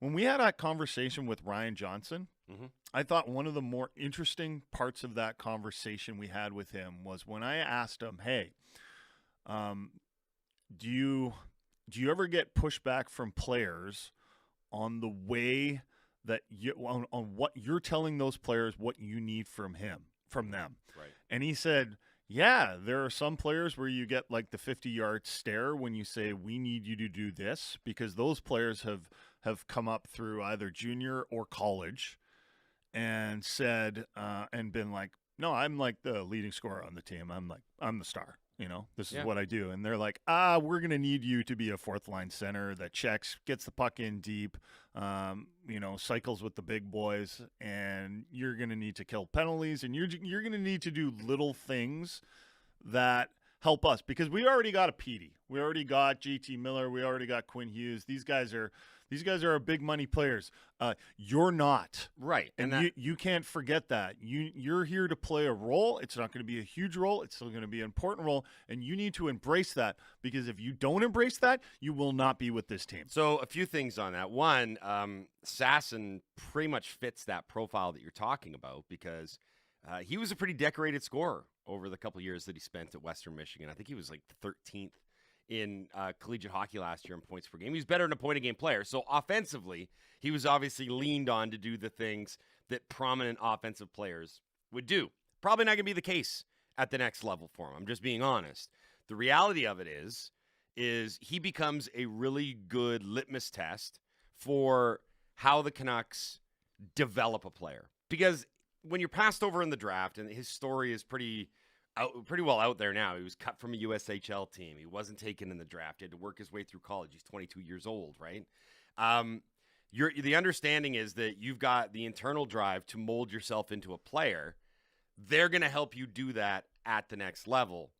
when we had that conversation with Ryan Johnson, Mm-hmm. I thought one of the more interesting parts of that conversation we had with him was when I asked him, "Hey, do you ever get pushback from players on the way that on what you're telling those players what you need from them?" Right. And he said, "Yeah, there are some players where you get like the 50-yard stare when you say we need you to do this, because those players have come up through either junior or college and said and been like, no, I'm like the leading scorer on the team. I'm the star. This is what I do." And they're like, we're going to need you to be a fourth line center that checks, gets the puck in deep, cycles with the big boys, and you're going to need to kill penalties, and you're going to need to do little things that help us, because we already got a Petey. We already got JT Miller. We already got Quinn Hughes. These guys are our big money players. You're not. Right. And you can't forget that. You're here to play a role. It's not going to be a huge role. It's still going to be an important role, and you need to embrace that, because if you don't embrace that, you will not be with this team. So a few things on that. One, Sasson pretty much fits that profile that you're talking about, because he was a pretty decorated scorer over the couple years that he spent at Western Michigan. I think he was like 13th in collegiate hockey last year in points per game. He was better than a point-a-game player. So offensively, he was obviously leaned on to do the things that prominent offensive players would do. Probably not going to be the case at the next level for him. I'm just being honest. The reality of it is he becomes a really good litmus test for how the Canucks develop a player. Because when you're passed over in the draft, and his story is pretty well out there now. He was cut from a USHL team. He wasn't taken in the draft. He had to work his way through college. He's 22 years old, right? The understanding is that you've got the internal drive to mold yourself into a player. They're going to help you do that at the next level.